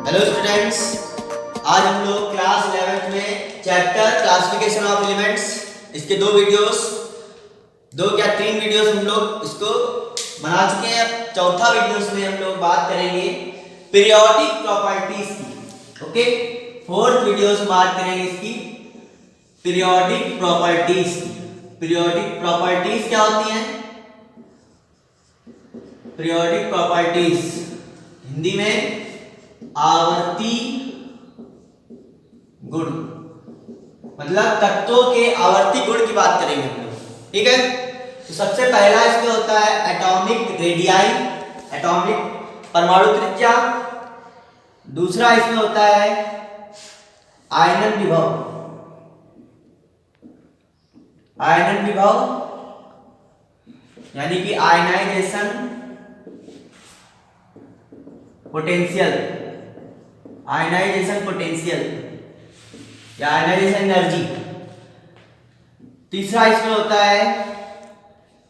Hello students, आज हम लोग क्लास 11th में चैप्टर क्लासिफिकेशन ऑफ एलिमेंट्स इसके तीन वीडियोस हम लोग इसको बना चुके हैं। चौथा वीडियोस में हम लोग बात करेंगे पीरियोडिक प्रॉपर्टीज की। ओके, फोर्थ वीडियोस बात करेंगे इसकी पीरियोडिक प्रॉपर्टीज की। पीरियोडिक प्रॉपर्टीज क्या होती हैं? पीरियोडिक प्रॉपर्टीज हिंदी में आवर्ती गुण, मतलब तत्वों के आवर्ती गुण की बात करेंगे हम लोग। ठीक है, तो सबसे पहला इसमें होता है एटॉमिक रेडियाई, एटॉमिक परमाणु त्रिज्या। दूसरा इसमें होता है आयनन विभव, आयनन विभव यानी कि आयनाइजेशन पोटेंशियल, आयनाइजेशन पोटेंशियल या आयनाइजेशन एनर्जी। तीसरा इसमें होता है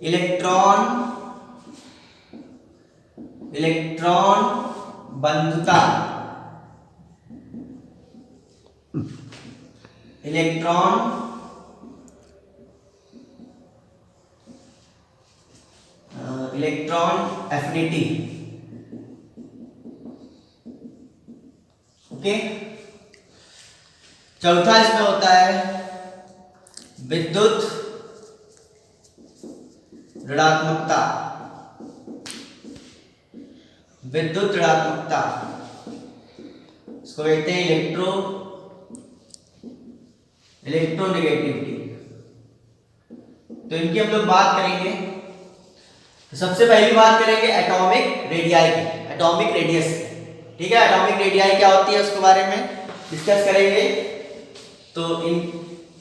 इलेक्ट्रॉन बंधुता, इलेक्ट्रॉन एफिनिटी। ओके, चौथा इसमें होता है विद्युत ऋणात्मकता, विद्युत ऋणात्मकता इसको कहते हैं इलेक्ट्रोनेगेटिविटी। तो इनकी हम लोग बात करेंगे। तो सबसे पहली बात करेंगे एटॉमिक रेडियाई की, एटॉमिक रेडियस। ठीक है, एटॉमिक रेडियाई क्या होती है उसके बारे में डिस्कस करेंगे। तो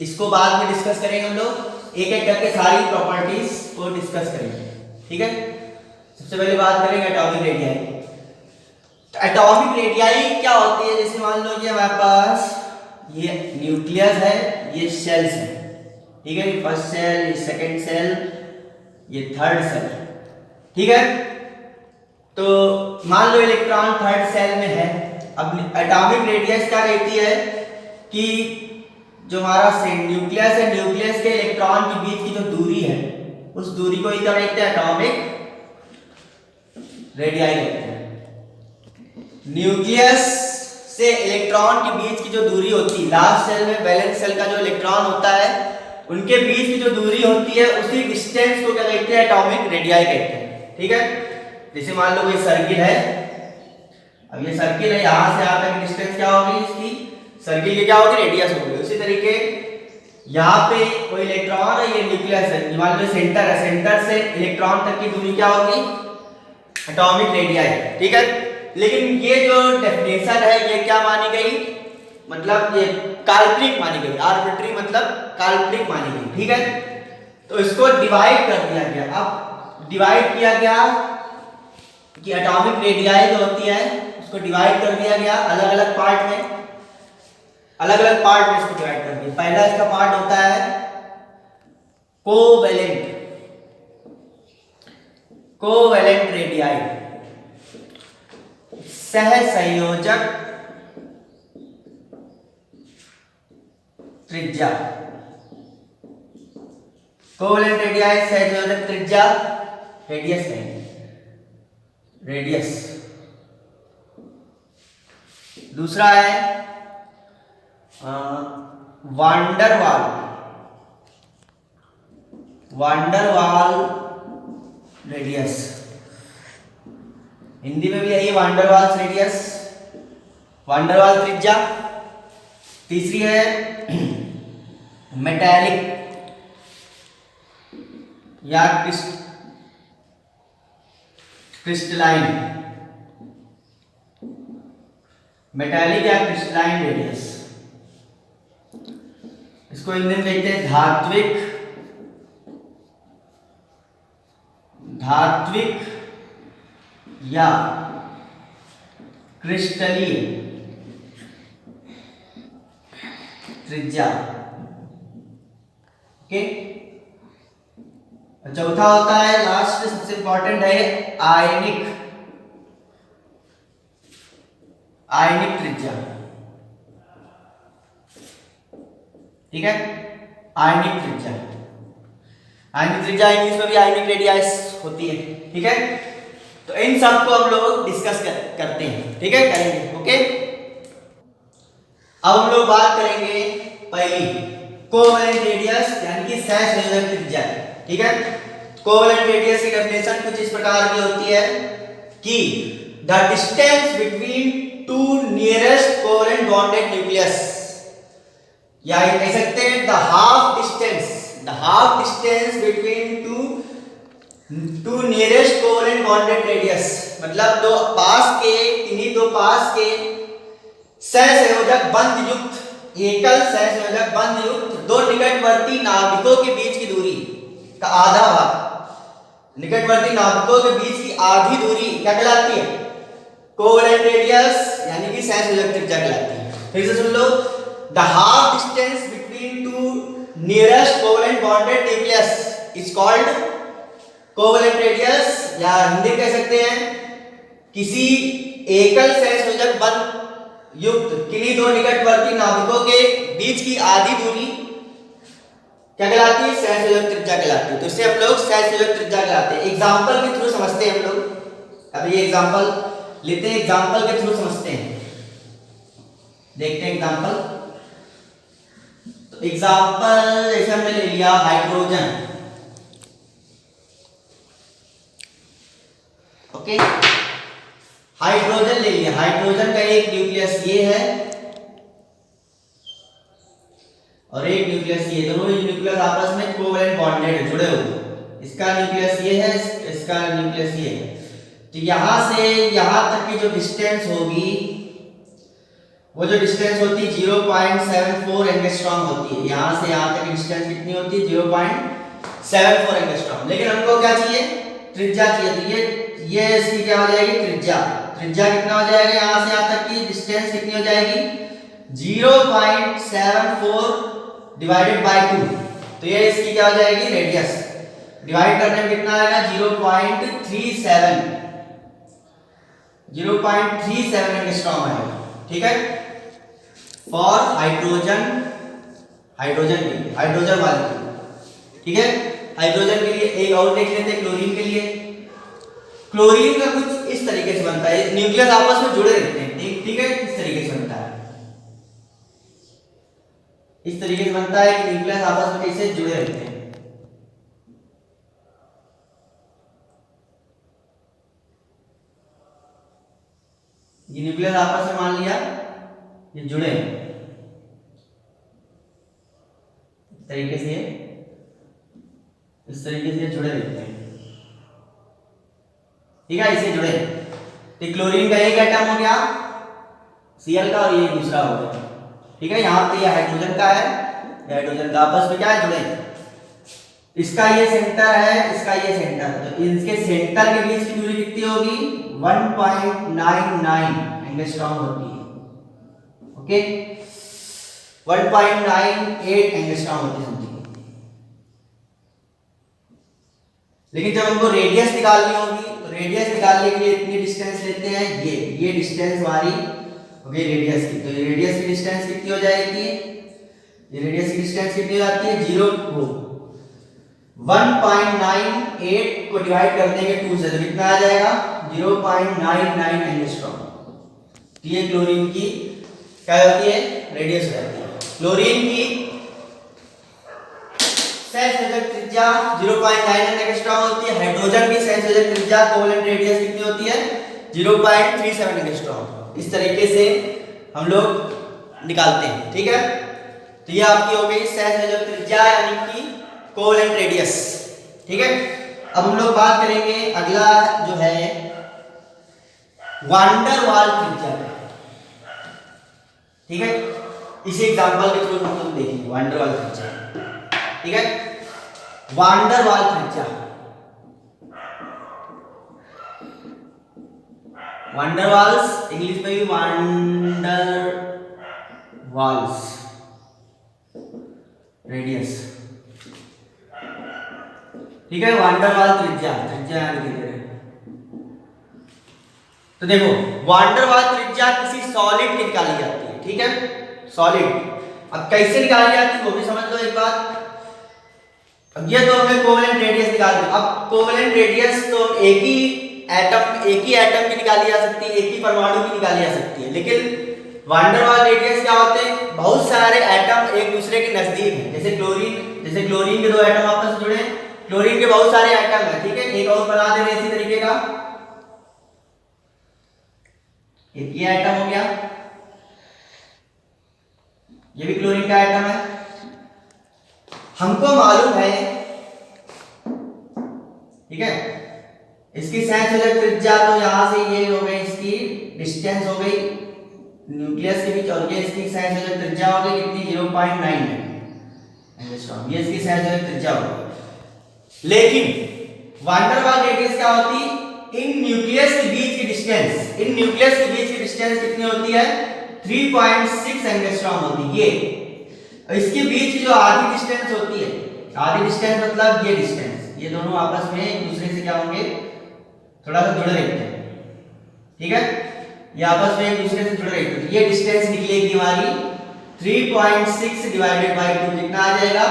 इसको बाद में डिस्कस करेंगे हम लोग, एक एक करके सारी प्रॉपर्टीज को डिस्कस करेंगे। ठीक है, सबसे पहले बात करेंगे एटॉमिक रेडियाई। तो एटॉमिक रेडियाई क्या होती है? जैसे मान लो ये हमारे पास ये न्यूक्लियस है, ये सेल्स है। ठीक है, ये फर्स्ट सेल, ये सेकंड सेल, ये थर्ड सेल। ठीक है, तो मान लो इलेक्ट्रॉन थर्ड सेल में है। अब एटॉमिक रेडियस क्या कहती है कि जो हमारा न्यूक्लियस है, न्यूक्लियस के इलेक्ट्रॉन के बीच की जो दूरी है, उस दूरी को ही क्या कहते हैं? एटॉमिक रेडियाई कहते हैं। न्यूक्लियस से इलेक्ट्रॉन के बीच की जो दूरी होती है, लास्ट सेल में वैलेंस सेल का जो इलेक्ट्रॉन होता है, उनके बीच की जो दूरी होती है, उसी डिस्टेंस को क्या कहते हैं? एटॉमिक रेडियाई कहते हैं। ठीक है, जैसे मान लो ये सर्किल है। अब ये सर्किल है, यहां से यहां तक डिस्टेंस क्या होगी इसकी? सर्किल की क्या होगी? रेडियस होगी। उसी तरीके यहाँ पे कोई इलेक्ट्रॉन है, ये न्यूक्लियस है, मान लो सेंटर है, सेंटर से इलेक्ट्रॉन तक की दूरी क्या होगी? Atomic radii. ठीक है, लेकिन ये जो डेफिनेशन है ये क्या मानी गई? मतलब ये काल्पनिक मानी गई, आर्बिट्री मतलब काल्पनिक मानी गई। ठीक है, तो इसको डिवाइड कर दिया गया। अब डिवाइड किया गया कि एटॉमिक रेडियाई जो होती है उसको डिवाइड कर दिया गया अलग अलग पार्ट में, अलग अलग पार्ट में इसको डिवाइड कर दिया। पहला इसका पार्ट होता है कोवैलेंट रेडियाई, सहसंयोजक त्रिज्या। कोवैलेंट रेडियाई, सहसंयोजक त्रिज्या, रेडियस नहीं, रेडियस। दूसरा है वांडरवाल रेडियस। हिंदी में भी यही वांडरवाल रेडियस, वांडरवाल त्रिज्या। तीसरी है मेटालिक या क्रिस्टलाइन, मेटालिक या क्रिस्टलाइन रेडियस। इसको हिंदी में कहते हैं धात्विक या क्रिस्टलीय त्रिज्या। ओके, चौथा होता है लास्ट सबसे इंपॉर्टेंट है आयनिक आयनिक त्रिज्या, ठीक है, आयनिक त्रिज्या। आयनिक त्रिज्या इंग्लिश में भी आयनिक रेडियस होती है, ठीक है। तो इन सब को हम लोग डिस्कस करते हैं, ठीक है, करेंगे, ओके। अब हम लोग बात करेंगे पहली कोवैलेंट रेडियस यानी कि सहसंयोजक त्रिज्या, ठीक है। कोवैलेंट रेडियस की डेफिनेशन कुछ इस प्रकार की होती है कि the distance between two nearest covalent bonded nucleus, या ये कह सकते हैं the half distance between two nearest covalent bonded radius, मतलब दो पास के, किन्हीं दो पास के सहसंयोजक बंध युक्त, एकल सहसंयोजक बंध युक्त दो निकटवर्ती नाभिकों के बीच की दूरी का आधा भाग, निकटवर्ती नाभिकों के बीच की आधी दूरी क्या कहलाती है? कोवैलेंट रेडियस यानी कि सहसंयोजक त्रिज्या कहलाती है। फिर से सुन लो, the half distance between two nearest covalent bonded nucleus is called covalent radius, या हिंदी कह सकते हैं किसी एकल सहसंयोजक बंध युक्त किन्हीं दो निकटवर्ती नाभिकों के बीच की आधी दूरी क्या कहलाती है? सहसंयोजक त्रिज्या कहलाती है। तो इससे हम लोग सहसंयोजक त्रिज्या कहलाते हैं। एग्जांपल के थ्रू समझते हैं हम लोग। अब ये एग्जांपल लेते हैं, एग्जांपल के थ्रू समझते हैं, देखते हैं एग्जांपल। तो एग्जांपल जैसे हमने ले लिया हाइड्रोजन, ओके, हाइड्रोजन ले लिया। हाइड्रोजन का एक न्यूक्लियस ये है और एक न्यूक्लियस ये, दोनों ही न्यूक्लियस आपस में कोवैलेंट बॉन्डेड है, जुड़े हुए। इसका न्यूक्लियस ये है, इसका न्यूक्लियस ये है। तो यहां से यहां तक की जो डिस्टेंस होगी, वो जो डिस्टेंस होती है 0.74 एंगस्ट्रॉम होती है। यहां से यहां तक की डिस्टेंस कितनी होती है? 0.74 एंगस्ट्रॉम। लेकिन हमको क्या चाहिए? त्रिज्या चाहिए। तो ये इसकी क्या हो जाएगी? त्रिज्या। त्रिज्या कितना हो जाएगा? यहां से यहां तक की डिस्टेंस कितनी हो जाएगी? 0.74 डिवाइडेड बाय 2। तो ये इसकी क्या हो जाएगी? रेडियस। डिवाइड करने में कितना आएगा? 0.37 एंगस्ट्रॉम आएगा, ठीक है। फॉर हाइड्रोजन, हाइड्रोजन के लिए, हाइड्रोजन वाले, ठीक है। हाइड्रोजन के लिए एक और देख लेते हैं, क्लोरीन के लिए। क्लोरीन का कुछ इस तरीके से बनता है, न्यूक्लियस आपस में जुड़े रहते हैं, ठीक है। इस तरीके से बनता है, इस तरीके से बनता है कि न्यूक्लियस आपस में कैसे जुड़े रहते हैं। ये न्यूक्लियस आपस में मान लिया ये जुड़े इस तरीके से, इस तरीके से जुड़े रहते हैं, ठीक है। इसे जुड़े, तो क्लोरीन का एक एटम हो गया Cl का और ये दूसरा हो गया, ठीक है। यहाँ पे ये हाइड्रोजन का है, हाइड्रोजन का आपस में क्या है? जुड़े। इसका ये सेंटर है, इसका ये सेंटर है, तो इनके सेंटर के बीच की दूरी कितनी होगी? 1.99 एंगस्ट्रॉम होती है, ओके। 1.98 एंगस्ट्रॉम होती है। लेकिन जब हमको रेडियस निकालनी होगी, तो रेडियस निकालने के लिए इतनी डिस्टेंस लेते हैं, ये डिस्टेंस हमारी हो गई रेडियस की। तो रेडियस की डिस्टेंस कितनी हो जाएगी? ये रेडियस की डिस्टेंस कितनी हो जाती है? 1.98 को डिवाइड करने के 2 से तो कितना आ जाएगा? 0.99 एंगस्ट्रॉम। तो ये क्लोरीन की क्या होती है? रेडियस हो जाती है। क्लोरीन की सहसंयोजक त्रिज्या 0.99 एंगस्ट्रॉम होती है। हाइड्रोजन की सहसंयोजक त्रिज्या कोवैलेंट रेडियस कितनी होती है? 0.37 एंगस्ट्रॉम। इस तरीके से हम लोग निकालते हैं, ठीक है। तो ये आपकी हो गई सहसंयोजक त्रिज्या यानी कि कोवैलेंट रेडियस, ठीक है। अब हम लोग बात करेंगे अगला जो है वांडर वाल त्रिज्या, ठीक है। इसी एग्जांपल के थ्रू हम लोग देखेंगे वांडर वाल त्रिज्या, ठीक है। वांडर वाल त्रिज्या, वांडर वाल्स इंग्लिश में भी वांडर वाल्स रेडियस, ठीक है। वांडर वाल त्रिज्या, त्रिज्या याद कीजिए। तो देखो वान डेर वाल्स त्रिज्या किसी सॉलिड की निकाली जाती है, ठीक है, सॉलिड। अब कैसे निकाली जाती है वो भी समझ लो एक बार। अब ये तो हमें कोवेलेंट रेडियस निकाल दी। अब कोवेलेंट रेडियस तो एक ही एटम की निकाली जा सकती है, एक ही परमाणु की निकाली जा सकती है, लेकिन वान डेर वाल्स रेडियस क्या होते हैं, बहुत सारे एटम एक दूसरे के नजदीक हैं। जैसे क्लोरीन के दो एटम आपस में जुड़े हैं, क्लोरीन के बहुत सारे एटम हैं, ठीक है। एक और बना दे रहे इसी तरीके का, एक ये एटम हो गया, ये भी क्लोरीन का एटम है। हमको मालूम है, ठीक है, इसकी संयोजक त्रिज्या तो यहां से ये हो गई, इसकी डिस्टेंस हो गई न्यूक्लियस के बीच, और ये इसकी संयोजक त्रिज्या हो गई कितनी, 0.9 एंगस्ट्रॉम, ये इसकी संयोजक त्रिज्या हो गई। लेकिन वान डेर वाल्स रेडियस क्या होती, इन न्यूक्लियस के बीच की डिस्टेंस कितनी होती है, 3.6 एंगस्ट्रॉम होती है। ये इसके बीच की जो आधी डिस्टेंस होती है, आधी डिस्टेंस मतलब ये डिस्टेंस, ये दोनों आपस में एक दूसरे से क्या होंगे, थोड़ा सा जुड़े रहते हैं, ठीक है, ये आपस में एक दूसरे से जुड़े रहते हैं। ये डिस्टेंस निकलेगी हमारी 3.6 डिवाइडेड बाय 2 कितना आ जाएगा,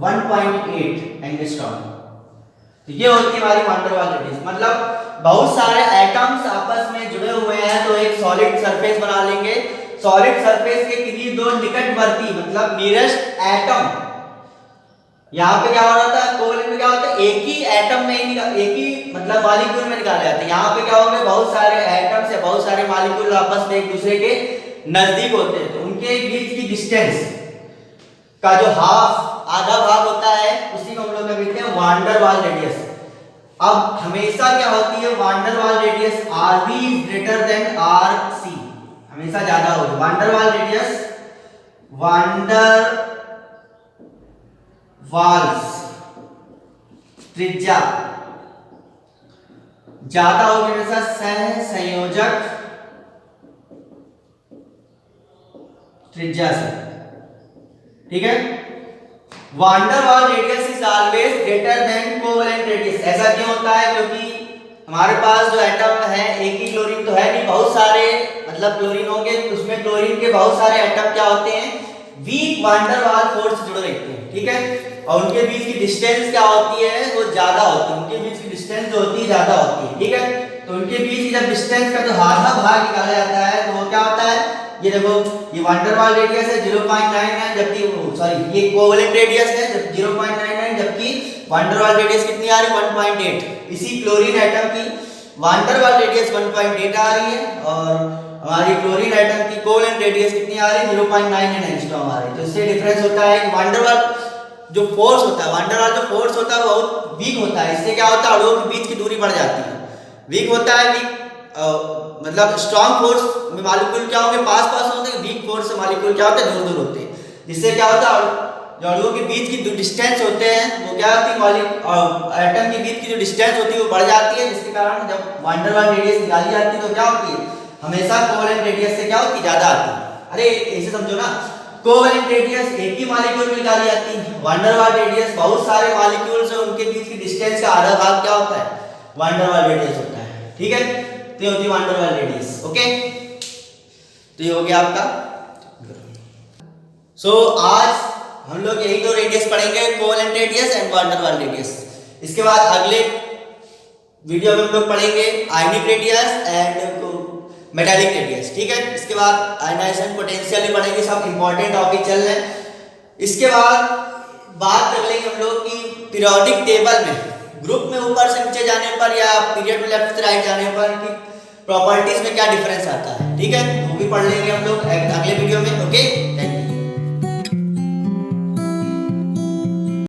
1.8 एंगस्ट्रॉम। तो ये होती है हमारी वान डेर वाल्स रेडियस। मतलब बहुत सारे एटम्स आपस में जुड़े हुए हैं तो एक सॉलिड सरफेस बना लेंगे। सॉलिड सरफेस के किन्हीं दो निकटवर्ती मतलब नियरेस्ट एटम, यहाँ पे क्या हो रहा था, कोवेलेंट में क्या होता है, एक ही एटम में एक ही मतलब मॉलिक्यूल में निकाले जाते हैं। यहाँ पे क्या होंगे, बहुत सारे एटम्स या बहुत सारे मॉलिक्यूल आपस में एक दूसरे के नजदीक होते हैं, तो उनके बीच की डिस्टेंस का जो आधा भाग होता है उसी को हम लोग कहते हैं वान डेर वाल्स रेडियस। अब हमेशा क्या होती है, van der Waals radius R B greater than R C, हमेशा ज्यादा होगी। Van der Waals radius, van der Waals त्रिज्या ज्यादा होगी हमेशा सहसंयोजक त्रिज्या से, ठीक है। Van der Waals radius is always greater than covalent radius. ऐसा क्यों होता है, क्योंकि हमारे पास जो एटम है, एक ही क्लोरीन तो है नहीं, बहुत सारे मतलब क्लोरीन होंगे, उसमें क्लोरीन के बहुत सारे एटम क्या होते हैं, वीक वान डेर वाल्स फोर्स से जुड़े रहते हैं, ठीक है, और उनके बीच की डिस्टेंस क्या होती है, वो ज्यादा होती है, उनके बीच की डिस्टेंस जो होती है ज्यादा होती है, ठीक है। तो उनके बीच की जब डिस्टेंस का जो आधा भाग निकाला जाता है तो वो क्या होता है, ये देखो, ये वान डेर वाल्स रेडियस है 0.99, जबकि सॉरी ये कोवेलेंट रेडियस है 0.99, जबकि वान डेर वाल्स रेडियस कितनी आ रही है, 1.8। इसी क्लोरीन एटम की वान डेर वाल्स रेडियस 1.8 आ रही है और हमारी क्लोरीन एटम की कोवेलेंट रेडियस कितनी आ रही है, 0.9 एंगस्ट्रॉम आ रही है। तो इससे डिफरेंस होता है कि वान डेर वाल्स जो फोर्स होता है, वान डेर वाल्स जो फोर्स होता है वो बहुत वीक होता है। इससे क्या होता है, अणुओं के बीच की दूरी बढ़ जाती है। वीक होता है, वीक मतलब स्ट्रॉन्ग फोर्स में मॉलिक्यूल क्या होंगे, पास होते हैं, वीक फोर्स से मॉलिक्यूल क्या होते हैं, दूर दूर होते हैं। जिससे क्या होता है, जो अणुओं के बीच की जो डिस्टेंस होते हैं वो क्या होती है, एटम के बीच की जो डिस्टेंस होती है वो बढ़ जाती है, जिसके कारण जब वान डेर वाल्स रेडियस निकाली जाती है तो क्या होती है, हमेशा कोवेलेंट रेडियस से क्या होती है, ज्यादा आती है। अरे ऐसे समझो ना, कोवेलेंट रेडियस एक ही मॉलिक्यूल में निकाली जाती है, वान डेर वाल्स रेडियस बहुत सारे मॉलिक्यूल्स हैं, उनके बीच की डिस्टेंस का आधा भाग क्या होता है, वान डेर वाल्स रेडियस होता है, ठीक है। तो ये होती है van der Waals radius, okay. तो ये हो गया आपका। सो आज हम लोग यही दो रेडियस पढ़ेंगे, covalent radius and van der Waals radius. इसके बाद अगले वीडियो में हम लोग पढ़ेंगे ionic radius and metallic radius, ठीक है। इसके बाद आयनाइजेशन पोटेंशियल भी पढ़ेंगे, सब इंपॉर्टेंट टॉपिक चल रहे हैं। इसके बाद बात कर लेंगे हम लोग की पीरियोडिक टेबल में ग्रुप में ऊपर से नीचे जाने पर या पीरियड में लेफ्ट से राइट जाने पर की प्रॉपर्टीज में क्या डिफरेंस आता है, ठीक है, वो भी पढ़ लेंगे हम लोग अगले वीडियो में, ओके।